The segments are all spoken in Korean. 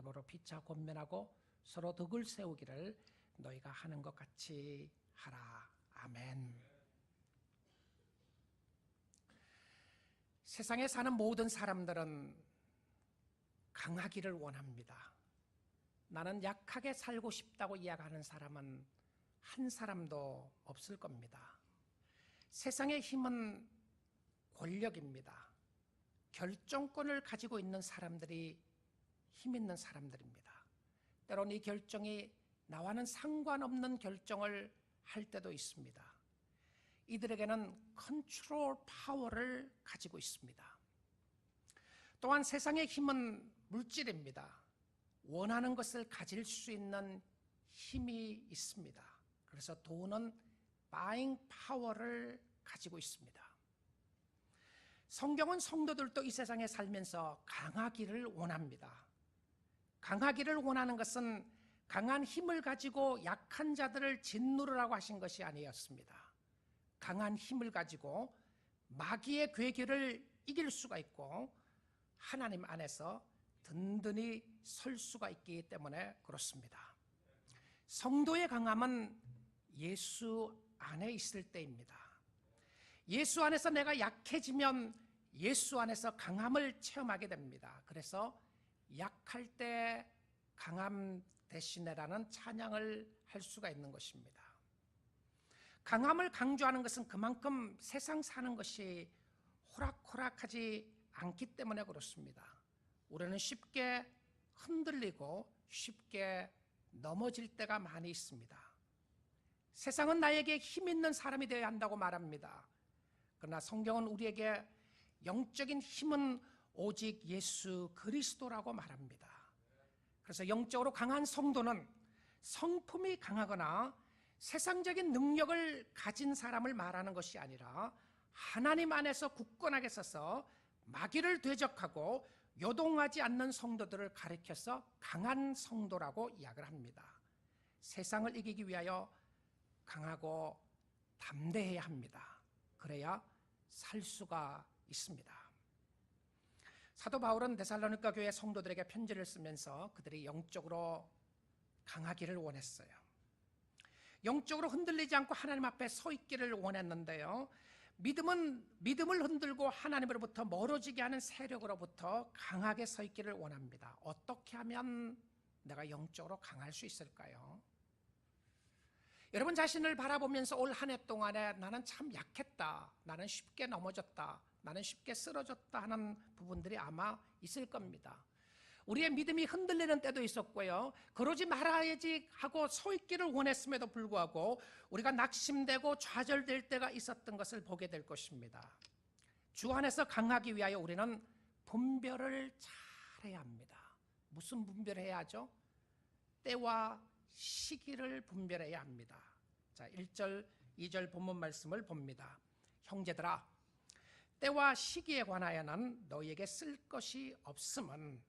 힘으로 피차 권면하고 서로 덕을 세우기를 너희가 하는 것 같이 하라. 아멘. 세상에 사는 모든 사람들은 강하기를 원합니다. 나는 약하게 살고 싶다고 이야기하는 사람은 한 사람도 없을 겁니다. 세상의 힘은 권력입니다. 결정권을 가지고 있는 사람들이 힘 있는 사람들입니다. 때로는 이 결정이 나와는 상관없는 결정을 할 때도 있습니다. 이들에게는 컨트롤 파워를 가지고 있습니다. 또한 세상의 힘은 물질입니다. 원하는 것을 가질 수 있는 힘이 있습니다. 그래서 돈은 buying 파워를 가지고 있습니다. 성경은 성도들도 이 세상에 살면서 강하기를 원합니다. 강하기를 원하는 것은 강한 힘을 가지고 약한 자들을 짓누르라고 하신 것이 아니었습니다. 강한 힘을 가지고 마귀의 괴계를 이길 수가 있고 하나님 안에서 든든히 설 수가 있기 때문에 그렇습니다. 성도의 강함은 예수 안에 있을 때입니다. 예수 안에서 내가 약해지면 예수 안에서 강함을 체험하게 됩니다. 그래서 약할 때 강함 대신에라는 찬양을 할 수가 있는 것입니다. 강함을 강조하는 것은 그만큼 세상 사는 것이 호락호락하지 않기 때문에 그렇습니다. 우리는 쉽게 흔들리고 쉽게 넘어질 때가 많이 있습니다. 세상은 나에게 힘 있는 사람이 되어야 한다고 말합니다. 그러나 성경은 우리에게 영적인 힘은 오직 예수 그리스도라고 말합니다. 그래서 영적으로 강한 성도는 성품이 강하거나 세상적인 능력을 가진 사람을 말하는 것이 아니라 하나님 안에서 굳건하게 서서 마귀를 대적하고 요동하지 않는 성도들을 가리켜서 강한 성도라고 이야기를 합니다. 세상을 이기기 위하여 강하고 담대해야 합니다. 그래야 살 수가 있습니다. 사도 바울은 데살로니가 교회 성도들에게 편지를 쓰면서 그들이 영적으로 강하기를 원했어요. 영적으로 흔들리지 않고 하나님 앞에 서 있기를 원했는데요, 믿음을 흔들고 하나님으로부터 멀어지게 하는 세력으로부터 강하게 서 있기를 원합니다. 어떻게 하면 내가 영적으로 강할 수 있을까요? 여러분 자신을 바라보면서 올 한 해 동안에 나는 참 약했다, 나는 쉽게 넘어졌다, 나는 쉽게 쓰러졌다 하는 부분들이 아마 있을 겁니다. 우리의 믿음이 흔들리는 때도 있었고요, 그러지 말아야지 하고 서 있기를 원했음에도 불구하고 우리가 낙심되고 좌절될 때가 있었던 것을 보게 될 것입니다. 주 안에서 강하기 위하여 우리는 분별을 잘해야 합니다. 무슨 분별을 해야 하죠? 때와 시기를 분별해야 합니다. 자, 1절, 2절 본문 말씀을 봅니다. 형제들아, 때와 시기에 관하여는 너희에게 쓸 것이 없음은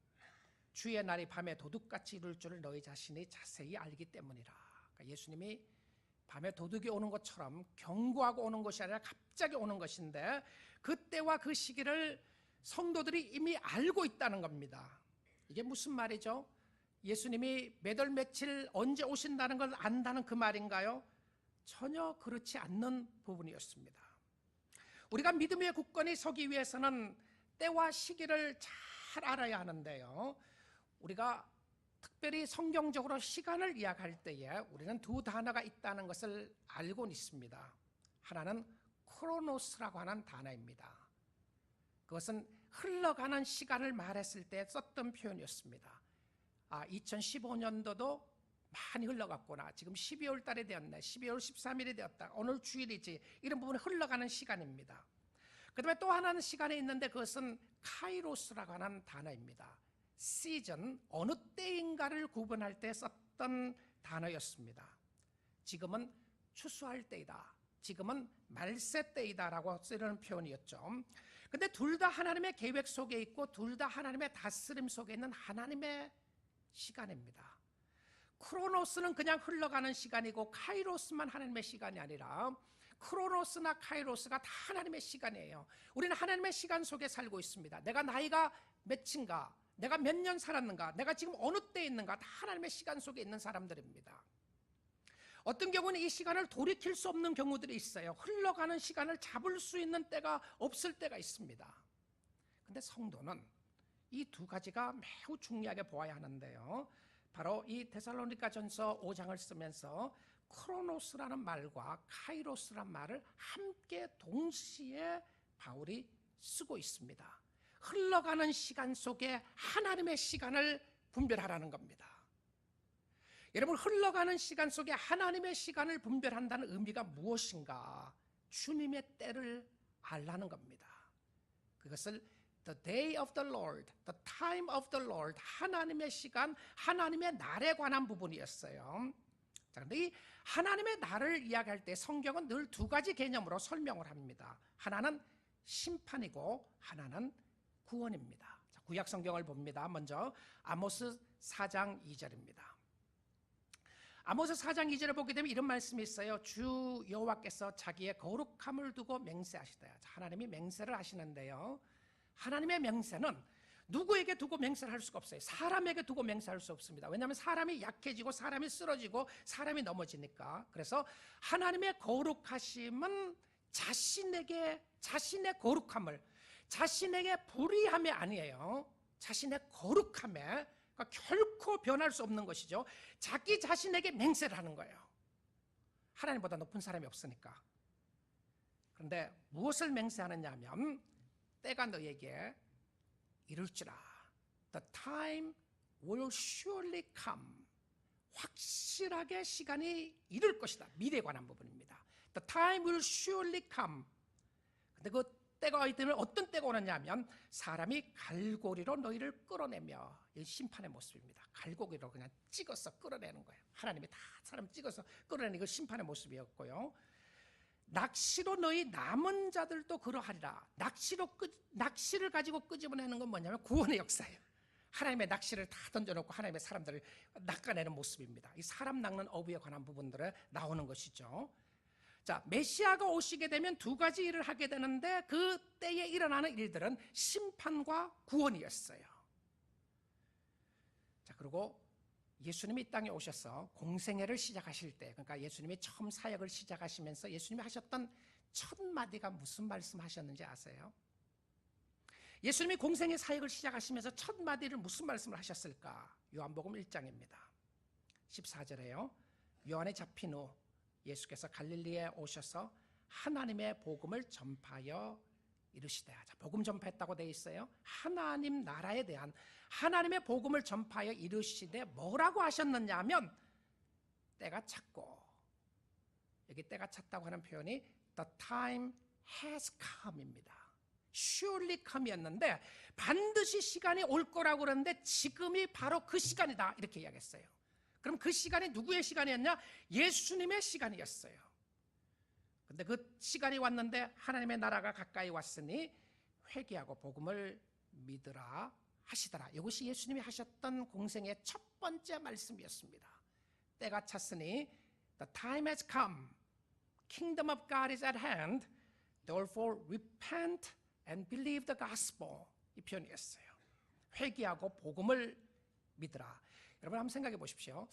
주의 날이 밤에 도둑같이 이룰 줄을 너희 자신이 자세히 알기 때문이라. 그러니까 예수님이 밤에 도둑이 오는 것처럼 경고하고 오는 것이 아니라 갑자기 오는 것인데 그 때와 그 시기를 성도들이 이미 알고 있다는 겁니다. 이게 무슨 말이죠? 예수님이 몇 월 며칠 언제 오신다는 걸 안다는 그 말인가요? 전혀 그렇지 않는 부분이었습니다. 우리가 믿음의 굳건히 서기 위해서는 때와 시기를 잘 알아야 하는데요, 우리가 특별히 성경적으로 시간을 이야기할 때에 우리는 두 단어가 있다는 것을 알고 있습니다. 하나는 크로노스라고 하는 단어입니다. 그것은 흘러가는 시간을 말했을 때 썼던 표현이었습니다. 2015년도도 많이 흘러갔구나, 지금 12월 달이 되었네, 12월 13일이 되었다, 오늘 주일이지, 이런 부분이 흘러가는 시간입니다. 그 다음에 또 하나는 시간이 있는데 그것은 카이로스라고 하는 단어입니다. 시즌, 어느 때인가를 구분할 때 썼던 단어였습니다. 지금은 추수할 때이다, 지금은 말세 때이다 라고 쓰는 표현이었죠. 근데 둘 다 하나님의 계획 속에 있고 둘 다 하나님의 다스림 속에 있는 하나님의 시간입니다. 크로노스는 그냥 흘러가는 시간이고 카이로스만 하나님의 시간이 아니라 크로노스나 카이로스가 다 하나님의 시간이에요. 우리는 하나님의 시간 속에 살고 있습니다. 내가 나이가 몇인가, 내가 몇 년 살았는가, 내가 지금 어느 때에 있는가, 다 하나님의 시간 속에 있는 사람들입니다. 어떤 경우는 이 시간을 돌이킬 수 없는 경우들이 있어요. 흘러가는 시간을 잡을 수 있는 때가 없을 때가 있습니다. 근데 성도는 이 두 가지가 매우 중요하게 보아야 하는데요, 바로 이 데살로니가전서 5장을 쓰면서 크로노스라는 말과 카이로스라는 말을 함께 동시에 바울이 쓰고 있습니다. 흘러가는 시간 속에 하나님의 시간을 분별하라는 겁니다. 여러분, 흘러가는 시간 속에 하나님의 시간을 분별한다는 의미가 무엇인가? 주님의 때를 알라는 겁니다. 그것을 The day of the Lord, the time of the Lord, 하나님의 시간, 하나님의 날에 관한 부분이었어요. 자, 그런데 이 하나님의 날을 이야기할 때 성경은 늘 두 가지 개념으로 설명을 합니다. 하나는 심판이고 하나는 구원입니다. 자, 구약 성경을 봅니다. 먼저 아모스 4장 2절입니다. 아모스 4장 2절을 보게 되면 이런 말씀이 있어요. 주 여호와께서 자기의 거룩함을 두고 맹세하시다. 자, 하나님이 맹세를 하시는데요, 하나님의 맹세는 누구에게 두고 맹세를 할 수가 없어요. 사람에게 두고 맹세할 수 없습니다. 왜냐하면 사람이 약해지고 사람이 쓰러지고 사람이 넘어지니까. 그래서 하나님의 거룩하심은 자신에게, 자신의 거룩함을, 자신에게 불의함이 아니에요. 자신의 거룩함에, 그러니까 결코 변할 수 없는 것이죠. 자기 자신에게 맹세를 하는 거예요. 하나님보다 높은 사람이 없으니까. 그런데 무엇을 맹세하느냐 하면, 때가 너에게 이룰지라. The time will surely come. 확실하게 시간이 이룰 것이다. 미래에 관한 부분입니다. The time will surely come. 근데 그 때가 되면 어떤 때가 오느냐면, 사람이 갈고리로 너희를 끌어내며, 이 심판의 모습입니다. 갈고리로 그냥 찍어서 끌어내는 거예요. 하나님이 다 사람 찍어서 끌어내는 게 심판의 모습이었고요. 낚시로 너희 남은 자들도 그러하리라. 낚시를 가지고 끄집어내는 건 뭐냐면 구원의 역사예요. 하나님의 낚시를 다 던져놓고 하나님의 사람들을 낚아내는 모습입니다. 이 사람 낚는 어부에 관한 부분들에 나오는 것이죠. 자, 메시아가 오시게 되면 두 가지 일을 하게 되는데, 그 때에 일어나는 일들은 심판과 구원이었어요. 자, 그리고 예수님이 이 땅에 오셔서 공생애를 시작하실 때, 그러니까 예수님이 처음 사역을 시작하시면서 예수님이 하셨던 첫 마디가 무슨 말씀하셨는지 아세요? 예수님이 공생애 사역을 시작하시면서 첫 마디를 무슨 말씀을 하셨을까? 요한복음 1장입니다. 14절에요. 요한에 잡힌 후 예수께서 갈릴리에 오셔서 하나님의 복음을 전파하여 이르시되. 자, 복음 전파했다고 되어 있어요. 하나님 나라에 대한 하나님의 복음을 전파하여 이르시되 뭐라고 하셨느냐 하면, 때가 찼고, 여기 때가 찼다고 하는 표현이 The time has come입니다. surely come이었는데 반드시 시간이 올 거라고 그러는데 지금이 바로 그 시간이다, 이렇게 이야기했어요. 그럼 그 시간이 누구의 시간이었냐? 예수님의 시간이었어요. 근데 그 시간이 왔는데 하나님의 나라가 가까이 왔으니 회개하고 복음을 믿으라 하시더라. 이것이 예수님이 하셨던 공생의 첫 번째 말씀이었습니다. 때가 찼으니 The time has come. Kingdom of God is at hand. Therefore repent and believe the gospel. 이 표현이었어요. 회개하고 복음을 믿으라. 여러분 한번 생각해 보십시오.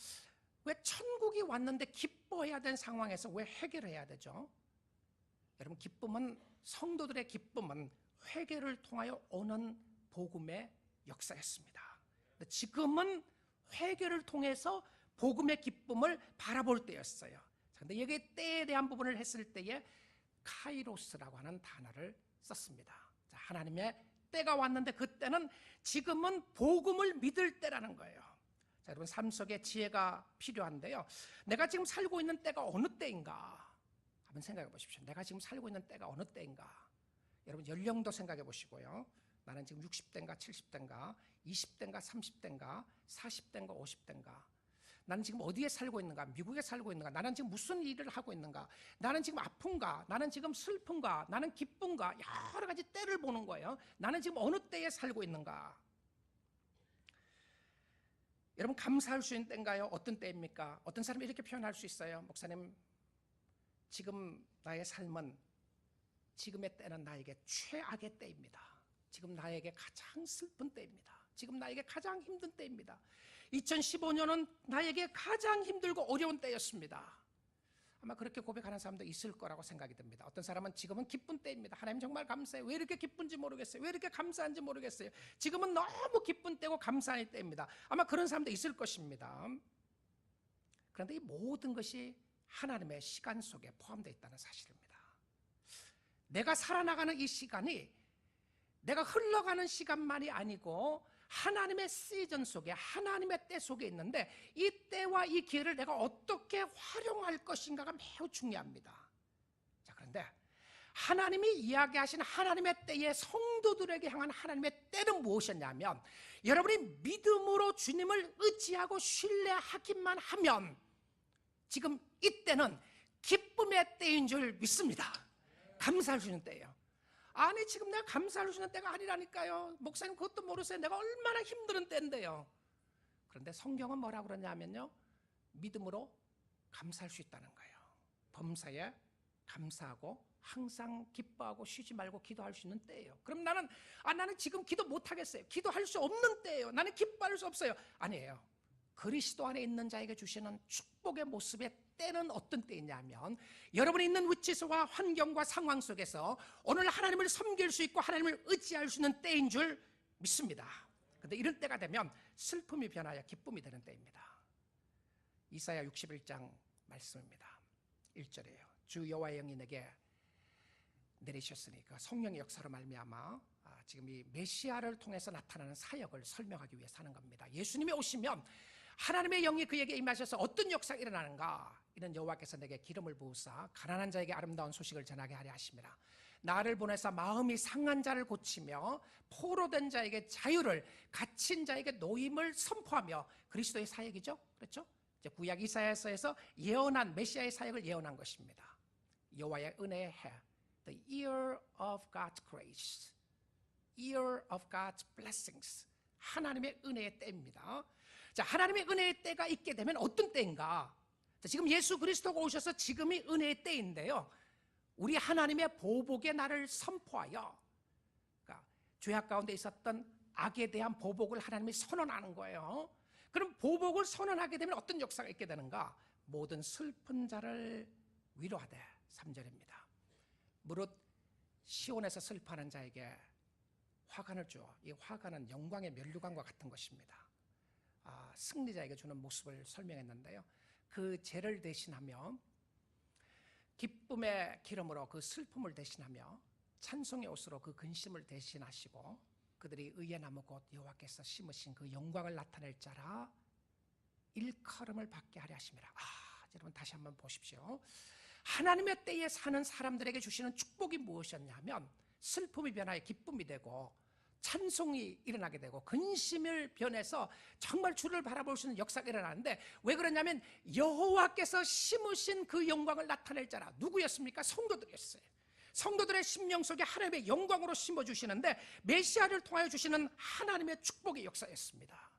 왜 천국이 왔는데 기뻐해야 되는 상황에서 왜 회개를 해야 되죠? 여러분, 기쁨은, 성도들의 기쁨은 회개를 통하여 오는 복음의 역사였습니다. 근데 지금은 회개를 통해서 복음의 기쁨을 바라볼 때였어요. 그런데 여기 때에 대한 부분을 했을 때에 카이로스라고 하는 단어를 썼습니다. 자, 하나님의 때가 왔는데 그때는, 지금은 복음을 믿을 때라는 거예요. 자, 여러분 삶 속에 지혜가 필요한데요, 내가 지금 살고 있는 때가 어느 때인가 한번 생각해 보십시오. 내가 지금 살고 있는 때가 어느 때인가. 여러분 연령도 생각해 보시고요. 나는 지금 60대인가 70대인가 20대인가 30대인가 40대인가 50대인가. 나는 지금 어디에 살고 있는가? 미국에 살고 있는가? 나는 지금 무슨 일을 하고 있는가? 나는 지금 아픈가? 나는 지금 슬픈가? 나는 기쁜가? 여러 가지 때를 보는 거예요. 나는 지금 어느 때에 살고 있는가? 여러분 감사할 수 있는 때인가요? 어떤 때입니까? 어떤 사람이 이렇게 표현할 수 있어요. 목사님, 지금 나의 삶은, 지금의 때는 나에게 최악의 때입니다. 지금 나에게 가장 슬픈 때입니다. 지금 나에게 가장 힘든 때입니다. 2015년은 나에게 가장 힘들고 어려운 때였습니다. 아마 그렇게 고백하는 사람도 있을 거라고 생각이 듭니다. 어떤 사람은 지금은 기쁜 때입니다. 하나님 정말 감사해요. 왜 이렇게 기쁜지 모르겠어요. 왜 이렇게 감사한지 모르겠어요. 지금은 너무 기쁜 때고 감사할 때입니다. 아마 그런 사람도 있을 것입니다. 그런데 이 모든 것이 하나님의 시간 속에 포함되어 있다는 사실입니다. 내가 살아나가는 이 시간이 내가 흘러가는 시간만이 아니고 하나님의 시즌 속에, 하나님의 때 속에 있는데, 이 때와 이 기회를 내가 어떻게 활용할 것인가가 매우 중요합니다. 자, 그런데 하나님이 이야기하신 하나님의 때에 성도들에게 향한 하나님의 때는 무엇이었냐면, 여러분이 믿음으로 주님을 의지하고 신뢰하기만 하면 지금 이때는 기쁨의 때인 줄 믿습니다. 감사할 수 있는 때예요. 아니, 지금 내가 감사할 수 있는 때가 아니라니까요. 목사님 그것도 모르세요. 내가 얼마나 힘든 때인데요. 그런데 성경은 뭐라고 그러냐면요, 믿음으로 감사할 수 있다는 거예요. 범사에 감사하고 항상 기뻐하고 쉬지 말고 기도할 수 있는 때예요. 그럼 나는 지금 기도 못하겠어요. 기도할 수 없는 때예요. 나는 기뻐할 수 없어요. 아니에요. 그리스도 안에 있는 자에게 주시는 축복의 모습의 때는 어떤 때이냐면, 여러분이 있는 위치와 환경과 상황 속에서 오늘 하나님을 섬길 수 있고 하나님을 의지할 수 있는 때인 줄 믿습니다. 그런데 이런 때가 되면 슬픔이 변하여 기쁨이 되는 때입니다. 이사야 61장 말씀입니다. 1절이에요. 주 여호와의 영이 내게 내리셨으니까, 성령의 역사로 말미암아 지금 이 메시아를 통해서 나타나는 사역을 설명하기 위해서 하는 겁니다. 예수님이 오시면 하나님의 영이 그에게 임하셔서 어떤 역사가 일어나는가? 이는 여호와께서 내게 기름을 부으사 가난한 자에게 아름다운 소식을 전하게 하려 하심이라. 나를 보내사 마음이 상한 자를 고치며 포로된 자에게 자유를, 갇힌 자에게 노임을 선포하며. 그리스도의 사역이죠. 그렇죠? 이제 구약 이사야서에서 예언한 메시아의 사역을 예언한 것입니다. 여호와의 은혜의 해, the year of God's grace, year of God's blessings, 하나님의 은혜의 때입니다. 자, 하나님의 은혜의 때가 있게 되면 어떤 때인가? 자, 지금 예수 그리스도가 오셔서 지금이 은혜의 때인데요, 우리 하나님의 보복의 날을 선포하여, 그러니까 죄악 가운데 있었던 악에 대한 보복을 하나님이 선언하는 거예요. 그럼 보복을 선언하게 되면 어떤 역사가 있게 되는가? 모든 슬픈 자를 위로하되, 3절입니다. 무릇 시온에서 슬퍼하는 자에게 화관을 주어. 이 화관은 영광의 면류관과 같은 것입니다. 승리자에게 주는 모습을 설명했는데요, 그 죄를 대신하며 기쁨의 기름으로 그 슬픔을 대신하며 찬송의 옷으로 그 근심을 대신하시고, 그들이 의의 나무 곧 여호와께서 심으신 그 영광을 나타낼 자라 일컬음을 받게 하려 하심이라. 여러분 다시 한번 보십시오. 하나님의 때에 사는 사람들에게 주시는 축복이 무엇이었냐면, 슬픔이 변하여 기쁨이 되고 찬송이 일어나게 되고 근심을 변해서 정말 주를 바라볼 수 있는 역사가 일어나는데, 왜 그러냐면 여호와께서 심으신 그 영광을 나타낼 자라. 누구였습니까? 성도들이었어요. 성도들의 심령 속에 하나님의 영광으로 심어주시는데, 메시아를 통하여 주시는 하나님의 축복의 역사였습니다.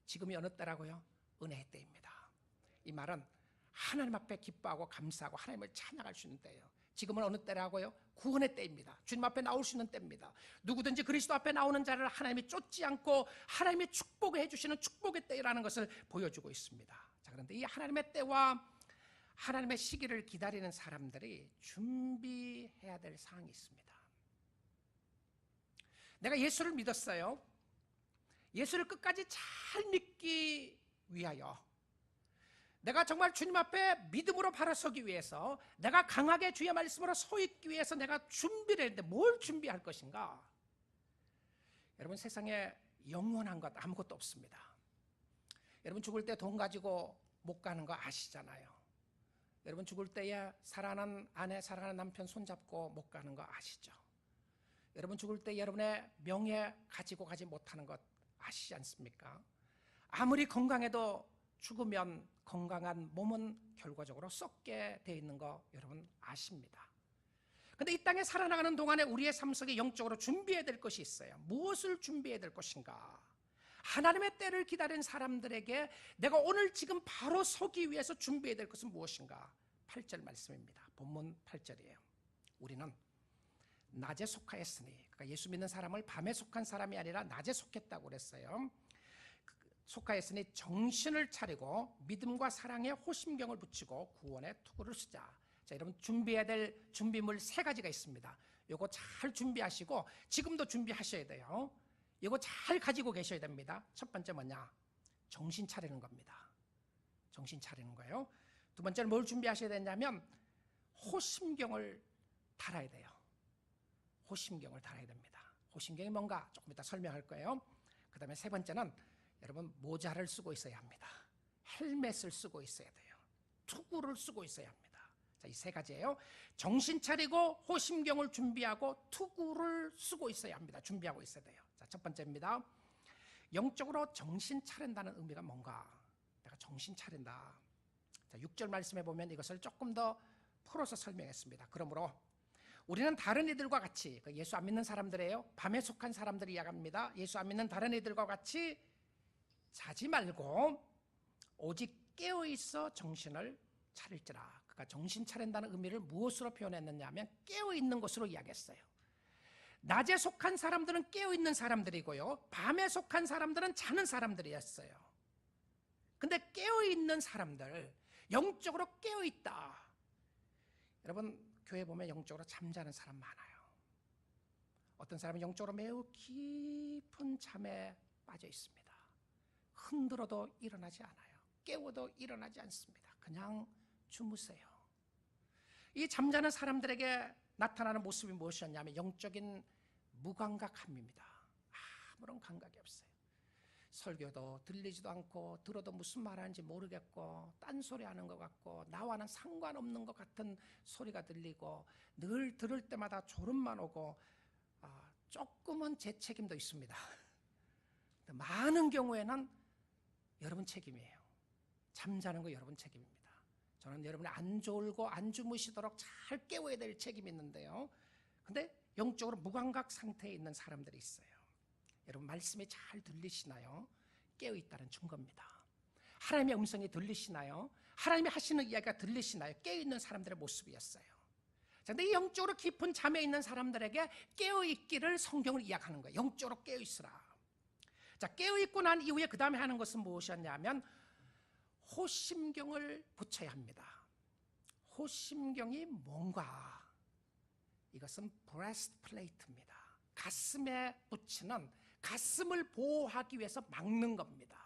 지금이 어느 때라고요? 은혜의 때입니다. 이 말은 하나님 앞에 기뻐하고 감사하고 하나님을 찬양할 수 있는 때예요. 지금은 어느 때라고요? 구원의 때입니다. 주님 앞에 나올 수 있는 때입니다. 누구든지 그리스도 앞에 나오는 자를 하나님이 쫓지 않고 하나님이 축복을 해주시는 축복의 때라는 것을 보여주고 있습니다. 자, 그런데 이 하나님의 때와 하나님의 시기를 기다리는 사람들이 준비해야 될 사항이 있습니다. 내가 예수를 믿었어요. 예수를 끝까지 잘 믿기 위하여, 내가 정말 주님 앞에 믿음으로 바로 서기 위해서, 내가 강하게 주의 말씀으로 서 있기 위해서 내가 준비를 했는데, 뭘 준비할 것인가? 여러분, 세상에 영원한 것 아무것도 없습니다. 여러분 죽을 때 돈 가지고 못 가는 거 아시잖아요. 여러분 죽을 때에 사랑하는 아내, 사랑하는 남편 손잡고 못 가는 거 아시죠? 여러분 죽을 때 여러분의 명예 가지고 가지 못하는 것 아시지 않습니까? 아무리 건강해도 죽으면 건강한 몸은 결과적으로 썩게 돼 있는 거 여러분 아십니다. 그런데 이 땅에 살아나가는 동안에 우리의 삶 속에 영적으로 준비해야 될 것이 있어요. 무엇을 준비해야 될 것인가? 하나님의 때를 기다린 사람들에게 내가 오늘 지금 바로 서기 위해서 준비해야 될 것은 무엇인가? 8절 말씀입니다. 본문 8절이에요. 우리는 낮에 속하였으니, 그러니까 예수 믿는 사람을 밤에 속한 사람이 아니라 낮에 속했다고 그랬어요. 속하였으니 정신을 차리고 믿음과 사랑에 호심경을 붙이고 구원의 투구를 쓰자. 자, 여러분 준비해야 될 준비물 3가지가 있습니다. 요거 잘 준비하시고 지금도 준비하셔야 돼요. 요거 잘 가지고 계셔야 됩니다. 첫 번째 뭐냐? 정신 차리는 겁니다. 정신 차리는 거예요. 두 번째는 뭘 준비하셔야 되냐면 호심경을 달아야 돼요. 호심경을 달아야 됩니다. 호심경이 뭔가 조금 이따 설명할 거예요. 그 다음에 세 번째는 여러분 모자를 쓰고 있어야 합니다. 헬멧을 쓰고 있어야 돼요. 투구를 쓰고 있어야 합니다. 자, 이 3가지예요. 정신 차리고 호심경을 준비하고 투구를 쓰고 있어야 합니다. 준비하고 있어야 돼요. 자, 첫 번째입니다. 영적으로 정신 차린다는 의미가 뭔가? 내가 정신 차린다. 자, 6절 말씀해 보면 이것을 조금 더 풀어서 설명했습니다. 그러므로 우리는 다른 이들과 같이, 예수 안 믿는 사람들이에요. 밤에 속한 사람들이 이야기합니다. 예수 안 믿는 다른 이들과 같이 자지 말고 오직 깨어있어 정신을 차릴지라. 그러니까 정신 차린다는 의미를 무엇으로 표현했느냐 하면 깨어있는 것으로 이야기했어요. 낮에 속한 사람들은 깨어있는 사람들이고요, 밤에 속한 사람들은 자는 사람들이었어요. 근데 깨어있는 사람들, 영적으로 깨어있다. 여러분 교회 보면 영적으로 잠자는 사람 많아요. 어떤 사람은 영적으로 매우 깊은 잠에 빠져 있습니다. 흔들어도 일어나지 않아요. 깨워도 일어나지 않습니다. 그냥 주무세요. 이 잠자는 사람들에게 나타나는 모습이 무엇이었냐면 영적인 무감각함입니다. 아무런 감각이 없어요. 설교도 들리지도 않고 들어도 무슨 말하는지 모르겠고 딴소리 하는 것 같고 나와는 상관없는 것 같은 소리가 들리고 늘 들을 때마다 졸음만 오고 조금은 제 책임도 있습니다. 많은 경우에는 여러분 책임이에요. 잠자는 거 여러분 책임입니다. 저는 여러분이 안 졸고 안 주무시도록 잘 깨워야 될 책임이 있는데요. 근데 영적으로 무감각 상태에 있는 사람들이 있어요. 여러분 말씀이 잘 들리시나요? 깨어있다는 증거입니다. 하나님의 음성이 들리시나요? 하나님이 하시는 이야기가 들리시나요? 깨어있는 사람들의 모습이었어요. 그런데 이 영적으로 깊은 잠에 있는 사람들에게 깨어있기를 성경을 이야기하는 거예요. 영적으로 깨어있으라. 자, 깨어있고 난 이후에 그 다음에 하는 것은 무엇이었냐면 호심경을 붙여야 합니다. 호심경이 뭔가? 이것은 브레스트플레이트입니다. 가슴에 붙이는, 가슴을 보호하기 위해서 막는 겁니다.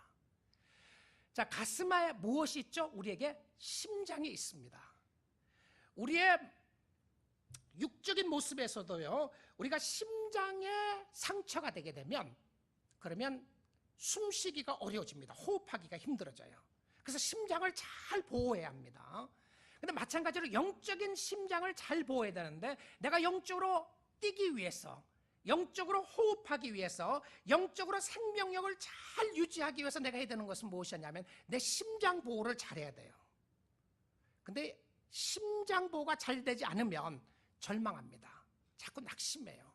자, 가슴에 무엇이 있죠? 우리에게 심장이 있습니다. 우리의 육적인 모습에서도요, 우리가 심장에 상처가 되게 되면 그러면 숨쉬기가 어려워집니다. 호흡하기가 힘들어져요. 그래서 심장을 잘 보호해야 합니다. 근데 마찬가지로 영적인 심장을 잘 보호해야 되는데 내가 영적으로 뛰기 위해서, 영적으로 호흡하기 위해서, 영적으로 생명력을 잘 유지하기 위해서 내가 해야 되는 것은 무엇이냐면 내 심장 보호를 잘해야 돼요. 근데 심장 보호가 잘 되지 않으면 절망합니다. 자꾸 낙심해요.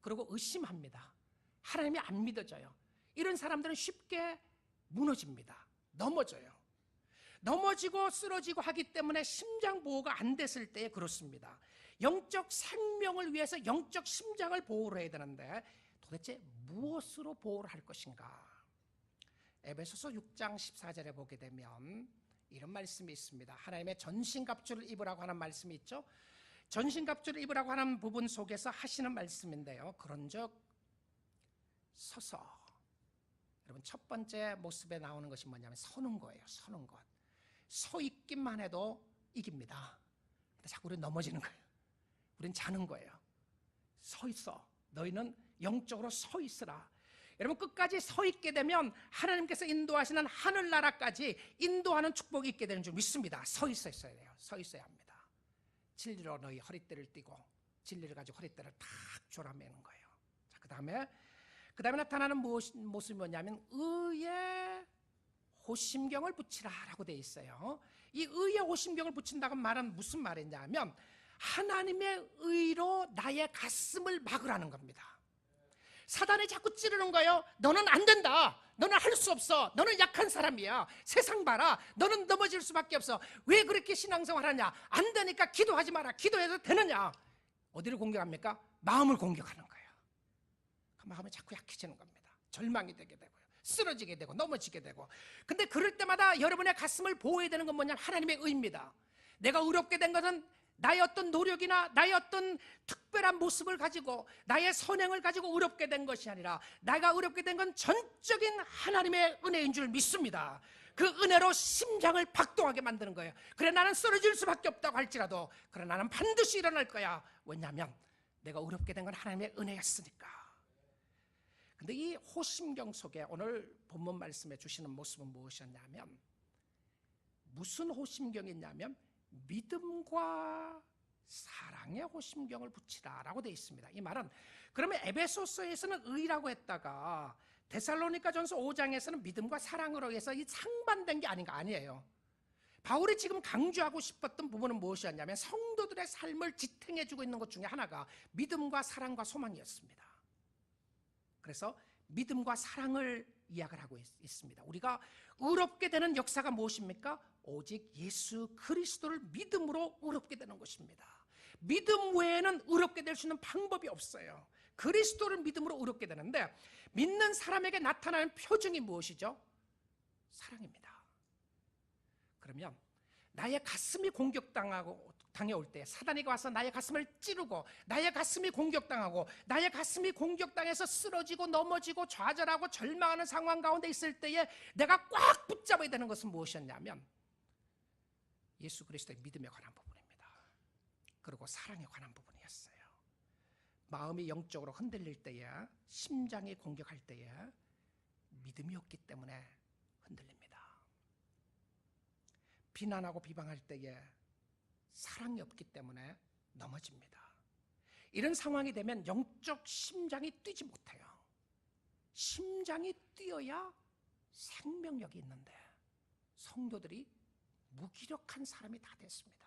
그리고 의심합니다. 하나님이 안 믿어져요. 이런 사람들은 쉽게 무너집니다. 넘어져요. 넘어지고 쓰러지고 하기 때문에 심장 보호가 안 됐을 때 그렇습니다. 영적 생명을 위해서 영적 심장을 보호를 해야 되는데 도대체 무엇으로 보호를 할 것인가? 에베소서 6장 14절에 보게 되면 이런 말씀이 있습니다. 하나님의 전신갑주를 입으라고 하는 말씀이 있죠. 전신갑주를 입으라고 하는 부분 속에서 하시는 말씀인데요. 그런즉 서서, 여러분 첫 번째 모습에 나오는 것이 뭐냐면 서는 거예요. 서는 것. 서 있기만 해도 이깁니다. 근데 자꾸 우리는 넘어지는 거예요. 우리는 자는 거예요. 서 있어. 너희는 영적으로 서 있으라. 여러분 끝까지 서 있게 되면 하나님께서 인도하시는 하늘나라까지 인도하는 축복이 있게 되는 줄 믿습니다. 서 있어야 돼요. 서 있어야 합니다. 진리로 너희 허리띠를 띠고 진리를 가지고 허리띠를 탁 졸아매는 거예요. 자, 그 다음에 나타나는 모습이 뭐냐면 의의 호심경을 붙이라라고 되어 있어요. 이 의의 호심경을 붙인다고 말은 무슨 말이냐면 하나님의 의로 나의 가슴을 막으라는 겁니다. 사단이 자꾸 찌르는 거예요. 너는 안 된다. 너는 할 수 없어. 너는 약한 사람이야. 세상 봐라. 너는 넘어질 수밖에 없어. 왜 그렇게 신앙생활 하냐? 안 되니까 기도하지 마라. 기도해도 되느냐? 어디를 공격합니까? 마음을 공격하는 거예요. 그 마음이 자꾸 약해지는 겁니다. 절망이 되게 되고요, 쓰러지게 되고 넘어지게 되고. 근데 그럴 때마다 여러분의 가슴을 보호해야 되는 건 뭐냐면 하나님의 의입니다. 내가 의롭게 된 것은 나의 어떤 노력이나 나의 어떤 특별한 모습을 가지고 나의 선행을 가지고 의롭게 된 것이 아니라, 내가 의롭게 된 건 전적인 하나님의 은혜인 줄 믿습니다. 그 은혜로 심장을 박동하게 만드는 거예요. 그래, 나는 쓰러질 수밖에 없다고 할지라도, 그래, 나는 반드시 일어날 거야. 왜냐하면 내가 의롭게 된 건 하나님의 은혜였으니까. 근데 이 호심경 속에 오늘 본문 말씀에 주시는 모습은 무엇이었냐면, 무슨 호심경이냐면 믿음과 사랑의 호심경을 붙이라라고 되어 있습니다. 이 말은 그러면 에베소서에서는 의라고 했다가 데살로니가전서 5장에서는 믿음과 사랑으로 해서 이 상반된 게 아닌가? 아니에요. 바울이 지금 강조하고 싶었던 부분은 무엇이었냐면 성도들의 삶을 지탱해주고 있는 것 중에 하나가 믿음과 사랑과 소망이었습니다. 그래서 믿음과 사랑을 이야기를 하고 있습니다. 우리가 의롭게 되는 역사가 무엇입니까? 오직 예수 그리스도를 믿음으로 의롭게 되는 것입니다. 믿음 외에는 의롭게 될 수 있는 방법이 없어요. 그리스도를 믿음으로 의롭게 되는데, 믿는 사람에게 나타나는 표징이 무엇이죠? 사랑입니다. 그러면 나의 가슴이 당해올 때, 사단이 와서 나의 가슴을 찌르고 나의 가슴이 공격당하고 나의 가슴이 공격당해서 쓰러지고 넘어지고 좌절하고 절망하는 상황 가운데 있을 때에 내가 꽉 붙잡아야 되는 것은 무엇이었냐면 예수 그리스도의 믿음에 관한 부분입니다. 그리고 사랑에 관한 부분이었어요. 마음이 영적으로 흔들릴 때에, 심장이 공격할 때에 믿음이 없기 때문에 흔들립니다. 비난하고 비방할 때에 사랑이 없기 때문에 넘어집니다. 이런 상황이 되면 영적 심장이 뛰지 못해요. 심장이 뛰어야 생명력이 있는데 성도들이 무기력한 사람이 다 됐습니다.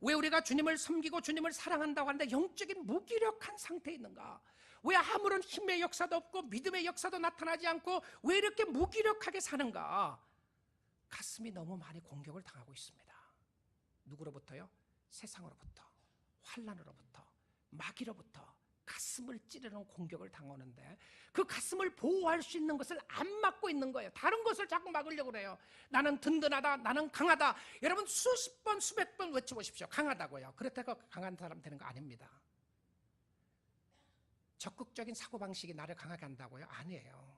왜 우리가 주님을 섬기고 주님을 사랑한다고 하는데 영적인 무기력한 상태에 있는가? 왜 아무런 힘의 역사도 없고 믿음의 역사도 나타나지 않고 왜 이렇게 무기력하게 사는가? 가슴이 너무 많이 공격을 당하고 있습니다. 누구로부터요? 세상으로부터, 환난으로부터, 마귀로부터 가슴을 찌르는 공격을 당하는데, 그 가슴을 보호할 수 있는 것을 안 막고 있는 거예요. 다른 것을 자꾸 막으려고 그래요. 나는 든든하다, 나는 강하다. 여러분 수십 번, 수백 번 외쳐보십시오. 강하다고요. 그렇다고 강한 사람 되는 거 아닙니다. 적극적인 사고방식이 나를 강하게 한다고요? 아니에요.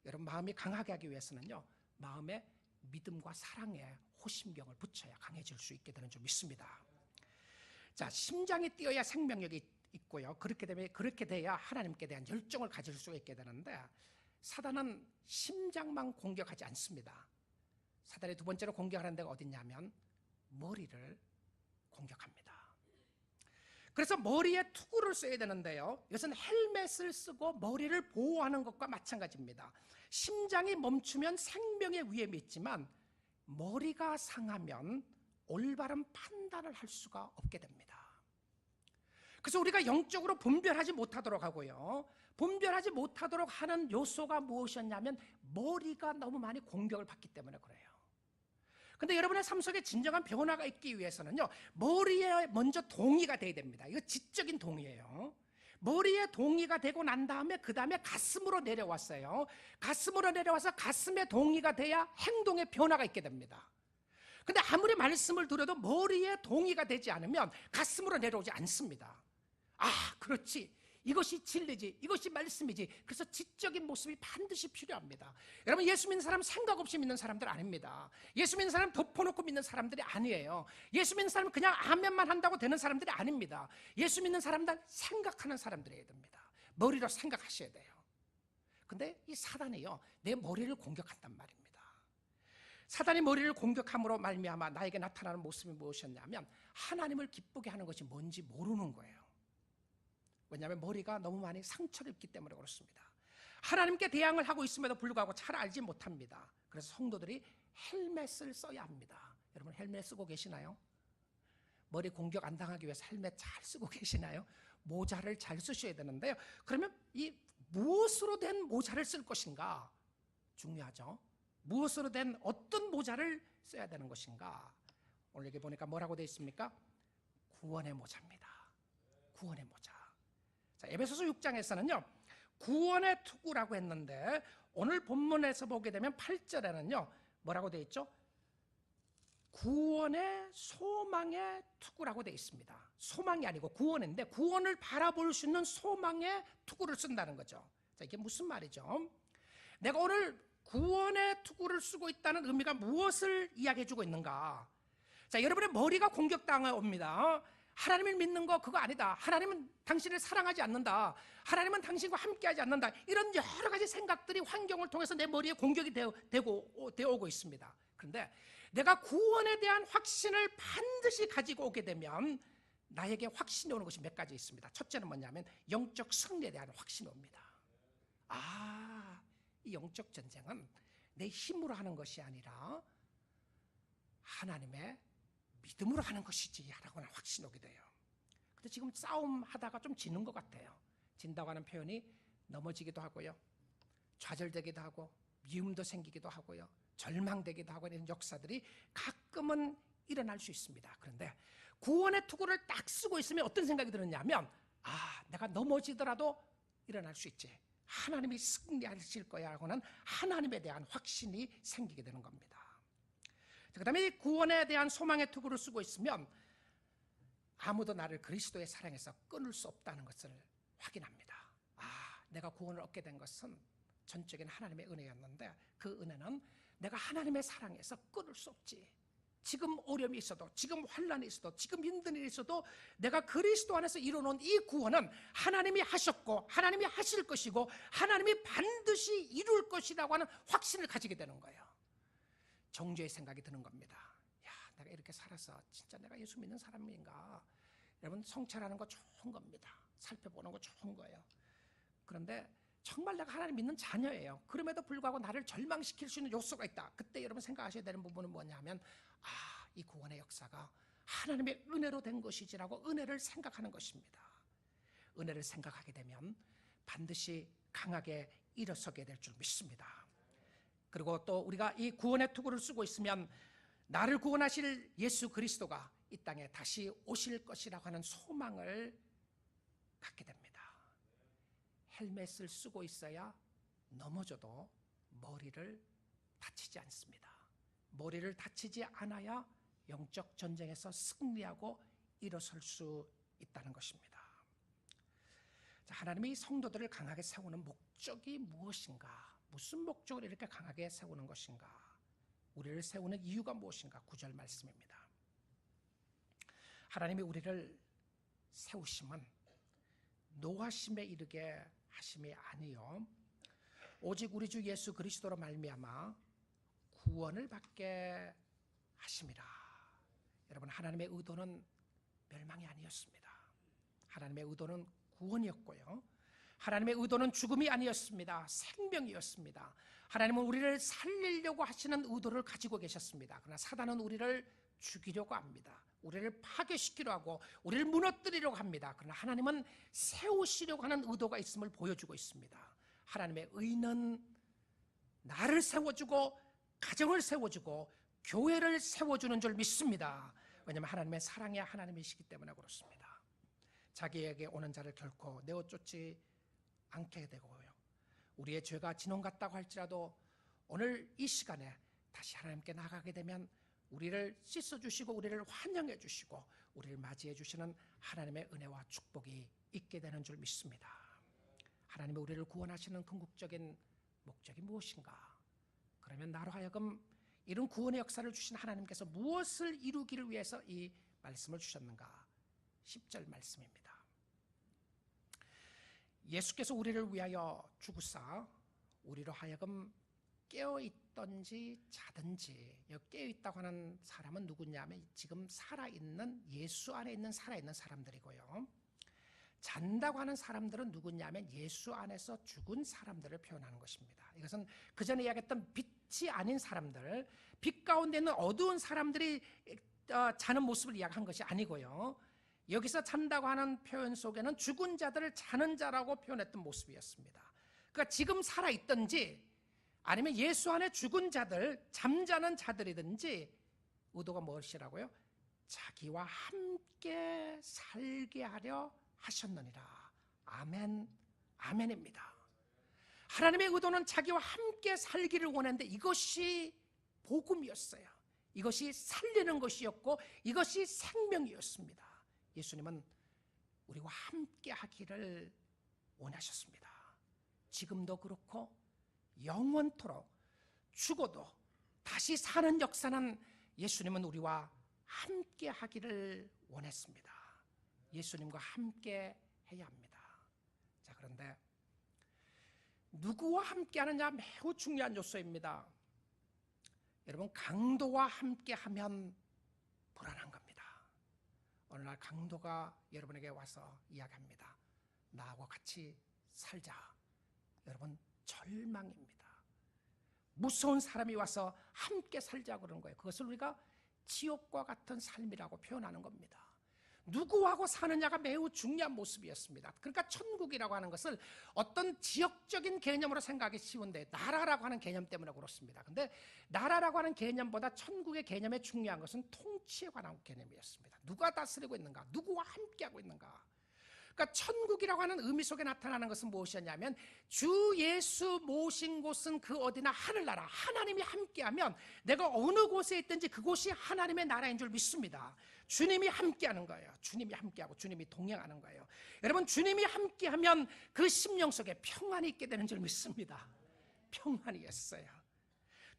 여러분, 마음이 강하게 하기 위해서는요, 마음에 믿음과 사랑에 호심경을 붙여야 강해질 수 있게 되는 줄 믿습니다. 자, 심장이 뛰어야 생명력이 있고요. 그렇게 돼야 하나님께 대한 열정을 가질 수 있게 되는데, 사단은 심장만 공격하지 않습니다. 사단이 두 번째로 공격하는 데가 어디냐면 머리를 공격합니다. 그래서 머리에 투구를 써야 되는데요, 이것은 헬멧을 쓰고 머리를 보호하는 것과 마찬가지입니다. 심장이 멈추면 생명의 위험이 있지만 머리가 상하면 올바른 판단을 할 수가 없게 됩니다. 그래서 우리가 영적으로 분별하지 못하도록 하고요, 분별하지 못하도록 하는 요소가 무엇이었냐면 머리가 너무 많이 공격을 받기 때문에 그래요. 근데 여러분의 삶 속에 진정한 변화가 있기 위해서는요, 머리에 먼저 동의가 돼야 됩니다. 이거 지적인 동의예요. 머리에 동의가 되고 난 다음에 그 다음에 가슴으로 내려왔어요. 가슴으로 내려와서 가슴에 동의가 돼야 행동의 변화가 있게 됩니다. 근데 아무리 말씀을 들어도 머리에 동의가 되지 않으면 가슴으로 내려오지 않습니다. 아, 그렇지, 이것이 진리지, 이것이 말씀이지. 그래서 지적인 모습이 반드시 필요합니다. 여러분, 예수 믿는 사람 생각 없이 믿는 사람들 아닙니다. 예수 믿는 사람 덮어놓고 믿는 사람들이 아니에요. 예수 믿는 사람은 그냥 아멘만 한다고 되는 사람들이 아닙니다. 예수 믿는 사람들 생각하는 사람들이어야 됩니다. 머리로 생각하셔야 돼요. 근데 이 사단이요, 내 머리를 공격한단 말입니다. 사단이 머리를 공격함으로 말미암아 나에게 나타나는 모습이 무엇이었냐면 하나님을 기쁘게 하는 것이 뭔지 모르는 거예요. 왜냐하면 머리가 너무 많이 상처를 입기 때문에 그렇습니다. 하나님께 대항을 하고 있음에도 불구하고 잘 알지 못합니다. 그래서 성도들이 헬멧을 써야 합니다. 여러분, 헬멧 쓰고 계시나요? 머리 공격 안 당하기 위해서 헬멧 잘 쓰고 계시나요? 모자를 잘 쓰셔야 되는데요, 그러면 이 무엇으로 된 모자를 쓸 것인가 중요하죠. 무엇으로 된 어떤 모자를 써야 되는 것인가. 오늘 여기 보니까 뭐라고 되어 있습니까? 구원의 모자입니다. 구원의 모자. 자, 에베소서 6장에서는요 구원의 투구라고 했는데 오늘 본문에서 보게 되면 8절에는요 뭐라고 되어 있죠? 구원의 소망의 투구라고 되어 있습니다. 소망이 아니고 구원인데 구원을 바라볼 수 있는 소망의 투구를 쓴다는 거죠. 자, 이게 무슨 말이죠? 내가 오늘 구원의 투구를 쓰고 있다는 의미가 무엇을 이야기해주고 있는가? 자, 여러분의 머리가 공격당합니다. 하나님을 믿는 거 그거 아니다. 하나님은 당신을 사랑하지 않는다. 하나님은 당신과 함께하지 않는다. 이런 여러 가지 생각들이 환경을 통해서 내 머리에 공격이 되어오고 있습니다. 그런데 내가 구원에 대한 확신을 반드시 가지고 오게 되면 나에게 확신이 오는 것이 몇 가지 있습니다. 첫째는 뭐냐면 영적 승리에 대한 확신이 옵니다. 이 영적 전쟁은 내 힘으로 하는 것이 아니라 하나님의 믿음으로 하는 것이지 라고 하는 확신이 오게 돼요. 근데 지금 싸움하다가 좀 지는 것 같아요. 진다고 하는 표현이 넘어지기도 하고요, 좌절되기도 하고, 미움도 생기기도 하고요, 절망되기도 하고, 이런 역사들이 가끔은 일어날 수 있습니다. 그런데 구원의 투구를 딱 쓰고 있으면 어떤 생각이 드느냐면 내가 넘어지더라도 일어날 수 있지, 하나님이 승리하실 거야 하고는 하나님에 대한 확신이 생기게 되는 겁니다. 그 다음에 구원에 대한 소망의 투구를 쓰고 있으면 아무도 나를 그리스도의 사랑에서 끊을 수 없다는 것을 확인합니다. 내가 구원을 얻게 된 것은 전적인 하나님의 은혜였는데 그 은혜는 내가 하나님의 사랑에서 끊을 수 없지. 지금 어려움이 있어도, 지금 환난이 있어도, 지금 힘든 일이 있어도 내가 그리스도 안에서 이루어놓은 이 구원은 하나님이 하셨고 하나님이 하실 것이고 하나님이 반드시 이룰 것이라고 하는 확신을 가지게 되는 거예요. 정죄의 생각이 드는 겁니다. 내가 이렇게 살아서 진짜 내가 예수 믿는 사람인가? 여러분, 성찰하는 거 좋은 겁니다. 살펴보는 거 좋은 거예요. 그런데 정말 내가 하나님 믿는 자녀예요. 그럼에도 불구하고 나를 절망시킬 수 있는 요소가 있다. 그때 여러분 생각하셔야 되는 부분은 뭐냐면 이 구원의 역사가 하나님의 은혜로 된 것이지라고 은혜를 생각하는 것입니다. 은혜를 생각하게 되면 반드시 강하게 일어서게 될 줄 믿습니다. 그리고 또 우리가 이 구원의 투구를 쓰고 있으면 나를 구원하실 예수 그리스도가 이 땅에 다시 오실 것이라고 하는 소망을 갖게 됩니다. 헬멧을 쓰고 있어야 넘어져도 머리를 다치지 않습니다. 머리를 다치지 않아야 영적 전쟁에서 승리하고 일어설 수 있다는 것입니다. 하나님이 성도들을 강하게 세우는 목적이 무엇인가? 무슨 목적으로 이렇게 강하게 세우는 것인가? 우리를 세우는 이유가 무엇인가? 9절 말씀입니다. 하나님이 우리를 세우심은 노하심에 이르게 하심이 아니요 오직 우리 주 예수 그리스도로 말미암아 구원을 받게 하심이라. 여러분, 하나님의 의도는 멸망이 아니었습니다. 하나님의 의도는 구원이었고요, 하나님의 의도는 죽음이 아니었습니다. 생명이었습니다. 하나님은 우리를 살리려고 하시는 의도를 가지고 계셨습니다. 그러나 사단은 우리를 죽이려고 합니다. 우리를 파괴시키려고 하고 우리를 무너뜨리려고 합니다. 그러나 하나님은 세우시려고 하는 의도가 있음을 보여주고 있습니다. 하나님의 의는 나를 세워주고 가정을 세워주고 교회를 세워주는 줄 믿습니다. 왜냐하면 하나님의 사랑의 하나님이시기 때문에 그렇습니다. 자기에게 오는 자를 결코 내어쫓지 않게 되고요, 우리의 죄가 진홍 같다고 할지라도 오늘 이 시간에 다시 하나님께 나가게 되면 우리를 씻어주시고 우리를 환영해 주시고 우리를 맞이해 주시는 하나님의 은혜와 축복이 있게 되는 줄 믿습니다. 하나님이 우리를 구원하시는 궁극적인 목적이 무엇인가? 그러면 나로 하여금 이런 구원의 역사를 주신 하나님께서 무엇을 이루기를 위해서 이 말씀을 주셨는가? 10절 말씀입니다. 예수께서 우리를 위하여 죽으사 우리로 하여금 깨어있던지 자든지, 깨어있다고 하는 사람은 누구냐면 지금 살아있는, 예수 안에 있는 살아있는 사람들이고요, 잔다고 하는 사람들은 누구냐면 예수 안에서 죽은 사람들을 표현하는 것입니다. 이것은 그 전에 이야기했던 빛이 아닌 사람들, 빛 가운데 있는 어두운 사람들이 자는 모습을 이야기한 것이 아니고요, 여기서 잔다고 하는 표현 속에는 죽은 자들을 자는 자라고 표현했던 모습이었습니다. 그러니까 지금 살아있든지 아니면 예수 안에 죽은 자들, 잠자는 자들이든지 의도가 무엇이라고요? 자기와 함께 살게 하려 하셨느니라. 아멘, 아멘입니다. 하나님의 의도는 자기와 함께 살기를 원했는데 이것이 복음이었어요. 이것이 살리는 것이었고 이것이 생명이었습니다. 예수님은 우리와 함께 하기를 원하셨습니다. 지금도 그렇고 영원토록 죽어도 다시 사는 역사는 예수님은 우리와 함께 하기를 원했습니다. 예수님과 함께 해야 합니다. 자, 그런데 누구와 함께 하느냐 매우 중요한 요소입니다. 여러분, 강도와 함께 하면 불안한 겁니다. 어느 날 강도가 여러분에게 와서 이야기합니다. 나하고 같이 살자. 여러분, 절망입니다. 무서운 사람이 와서 함께 살자고 그러는 거예요. 그것을 우리가 지옥과 같은 삶이라고 표현하는 겁니다. 누구하고 사느냐가 매우 중요한 모습이었습니다. 그러니까 천국이라고 하는 것을 어떤 지역적인 개념으로 생각하기 쉬운데 나라라고 하는 개념 때문에 그렇습니다. 근데 나라라고 하는 개념보다 천국의 개념에 중요한 것은 통치에 관한 개념이었습니다. 누가 다스리고 있는가? 누구와 함께하고 있는가? 그러니까 천국이라고 하는 의미 속에 나타나는 것은 무엇이었냐면 주 예수 모신 곳은 그 어디나 하늘나라, 하나님이 함께하면 내가 어느 곳에 있든지 그곳이 하나님의 나라인 줄 믿습니다. 주님이 함께하는 거예요. 주님이 함께하고 주님이 동행하는 거예요. 여러분, 주님이 함께하면 그 심령 속에 평안이 있게 되는 줄 믿습니다. 평안이 있어요.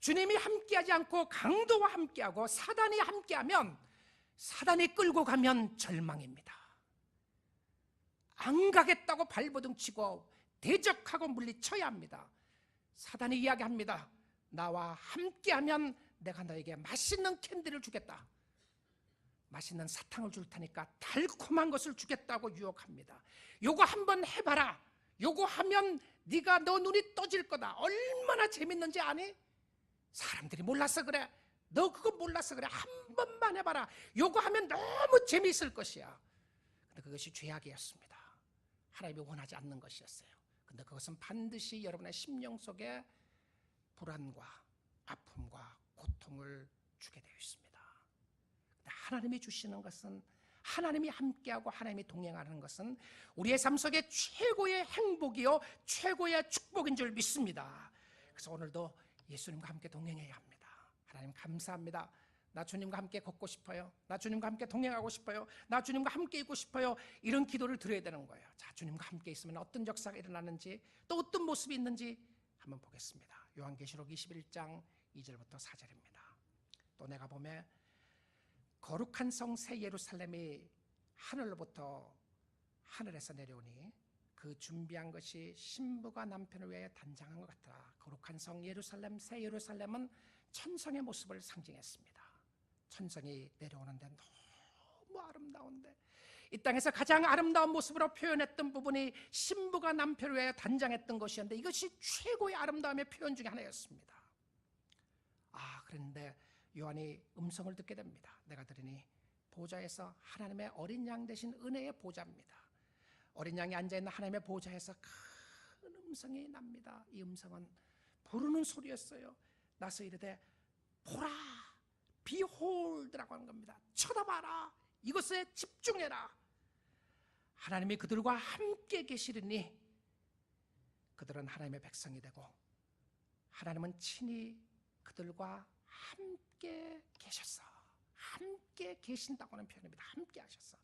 주님이 함께하지 않고 강도와 함께하고 사단이 함께하면 사단이 끌고 가면 절망입니다. 안 가겠다고 발버둥 치고 대적하고 물리쳐야 합니다. 사단이 이야기합니다. 나와 함께하면 내가 너에게 맛있는 캔디를 주겠다. 맛있는 사탕을 줄 테니까 달콤한 것을 주겠다고 유혹합니다. 요거 한번 해봐라. 요거 하면 네가 너 눈이 떠질 거다. 얼마나 재밌는지 아니? 사람들이 몰라서 그래. 너 그거 몰라서 그래. 한 번만 해봐라. 요거 하면 너무 재미있을 것이야. 근데 그것이 죄악이었습니다. 하나님이 원하지 않는 것이었어요. 근데 그것은 반드시 여러분의 심령 속에 불안과 아픔과 고통을 주게 되어 있습니다. 근데 하나님이 주시는 것은, 하나님이 함께하고 하나님이 동행하는 것은 우리의 삶 속에 최고의 행복이요 최고의 축복인 줄 믿습니다. 그래서 오늘도 예수님과 함께 동행해야 합니다. 하나님 감사합니다. 나 주님과 함께 걷고 싶어요. 나 주님과 함께 동행하고 싶어요. 나 주님과 함께 있고 싶어요. 이런 기도를 드려야 되는 거예요. 자, 주님과 함께 있으면 어떤 역사가 일어나는지, 또 어떤 모습이 있는지 한번 보겠습니다. 요한계시록 21장 2절부터 4절입니다. 또 내가 보매 거룩한 성 새 예루살렘이 하늘로부터 하늘에서 내려오니 그 준비한 것이 신부가 남편을 위하여 단장한 것 같더라. 거룩한 성 예루살렘, 새 예루살렘은 천성의 모습을 상징했습니다. 천성이 내려오는데 너무 아름다운데 이 땅에서 가장 아름다운 모습으로 표현했던 부분이 신부가 남편을 위하여 단장했던 것이었는데 이것이 최고의 아름다움의 표현 중에 하나였습니다. 그런데 요한이 음성을 듣게 됩니다. 내가 들으니 보좌에서 하나님의 어린 양 대신 은혜의 보좌입니다. 어린 양이 앉아있는 하나님의 보좌에서 큰 음성이 납니다. 이 음성은 부르는 소리였어요. 나서 이르되 보라, behold라고 하는 겁니다. 쳐다봐라, 이것에 집중해라. 하나님이 그들과 함께 계시리니 그들은 하나님의 백성이 되고 하나님은 친히 그들과 함께 계셨어. 함께 계신다고 하는 표현입니다. 함께 하셨어.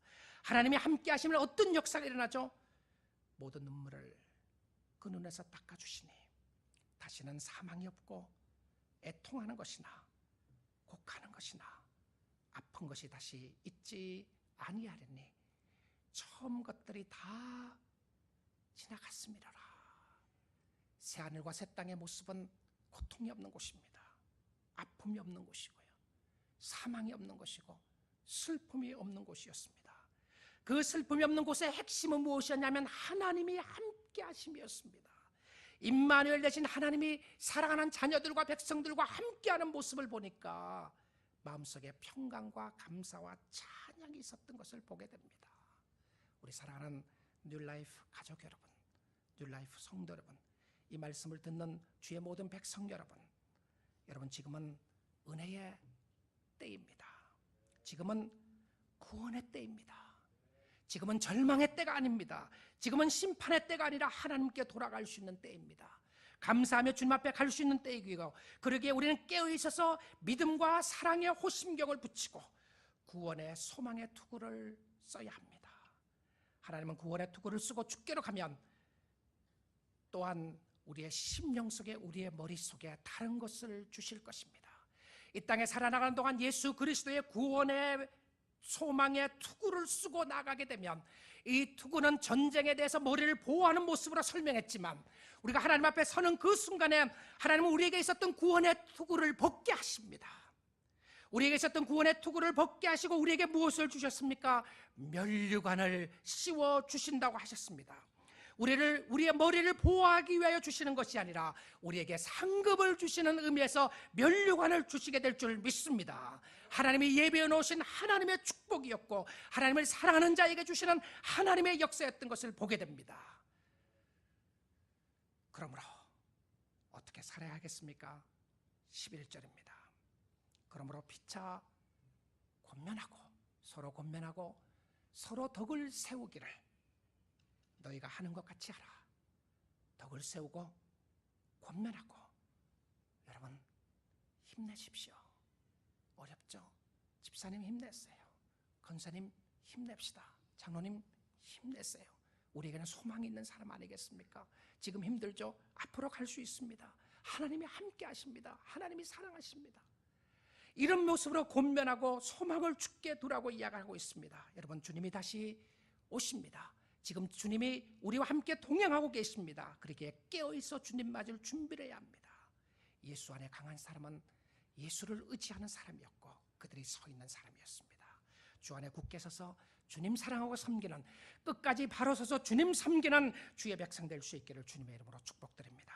하나님이 함께 하시면 어떤 역사가 일어나죠? 모든 눈물을 그 눈에서 닦아주시니 다시는 사망이 없고 애통하는 것이나 곡하는 것이나 아픈 것이 다시 있지 아니하리니 처음 것들이 다 지나갔음이로라. 새하늘과 새 땅의 모습은 고통이 없는 곳입니다. 아픔이 없는 곳이고요, 사망이 없는 곳이고 슬픔이 없는 곳이었습니다. 그 슬픔이 없는 곳의 핵심은 무엇이었냐면 하나님이 함께 하심이었습니다. 임마누엘 되신 하나님이 사랑하는 자녀들과 백성들과 함께하는 모습을 보니까 마음속에 평강과 감사와 찬양이 있었던 것을 보게 됩니다. 우리 사랑하는 뉴라이프 가족 여러분, 뉴라이프 성도 여러분, 이 말씀을 듣는 주의 모든 백성 여러분, 여러분 지금은 은혜의 때입니다. 지금은 구원의 때입니다. 지금은 절망의 때가 아닙니다. 지금은 심판의 때가 아니라 하나님께 돌아갈 수 있는 때입니다. 감사하며 주님 앞에 갈 수 있는 때이고, 그러기에 우리는 깨어있어서 믿음과 사랑의 호심경을 붙이고 구원의 소망의 투구를 써야 합니다. 하나님은 구원의 투구를 쓰고 주께로 가면 또한 우리의 심령 속에, 우리의 머릿속에 다른 것을 주실 것입니다. 이 땅에 살아나가는 동안 예수 그리스도의 구원의 소망의 투구를 쓰고 나가게 되면, 이 투구는 전쟁에 대해서 머리를 보호하는 모습으로 설명했지만, 우리가 하나님 앞에 서는 그 순간에 하나님은 우리에게 있었던 구원의 투구를 벗게 하십니다. 우리에게 있었던 구원의 투구를 벗게 하시고 우리에게 무엇을 주셨습니까? 면류관을 씌워 주신다고 하셨습니다. 우리의 머리를 보호하기 위하여 주시는 것이 아니라 우리에게 상급을 주시는 의미에서 면류관을 주시게 될 줄 믿습니다. 하나님이 예배해 놓으신 하나님의 축복이었고, 하나님을 사랑하는 자에게 주시는 하나님의 역사였던 것을 보게 됩니다. 그러므로 어떻게 살아야 하겠습니까? 11절입니다. 그러므로 피차 권면하고 서로 덕을 세우기를 너희가 하는 것 같이 하라. 덕을 세우고 권면하고. 여러분, 힘내십시오. 어렵죠? 집사님 힘내세요. 권사님 힘냅시다. 장로님 힘내세요. 우리에게는 소망이 있는 사람 아니겠습니까? 지금 힘들죠? 앞으로 갈 수 있습니다. 하나님이 함께 하십니다. 하나님이 사랑하십니다. 이런 모습으로 권면하고 소망을 주께 두라고 이야기하고 있습니다. 여러분, 주님이 다시 오십니다. 지금 주님이 우리와 함께 동행하고 계십니다. 그렇게 깨어있어 주님 맞을 준비를 해야 합니다. 예수 안에 강한 사람은 예수를 의지하는 사람이었고 그들이 서 있는 사람이었습니다. 주 안에 굳게 서서 주님 사랑하고 섬기는, 끝까지 바로 서서 주님 섬기는 주의 백성 될 수 있기를 주님의 이름으로 축복드립니다.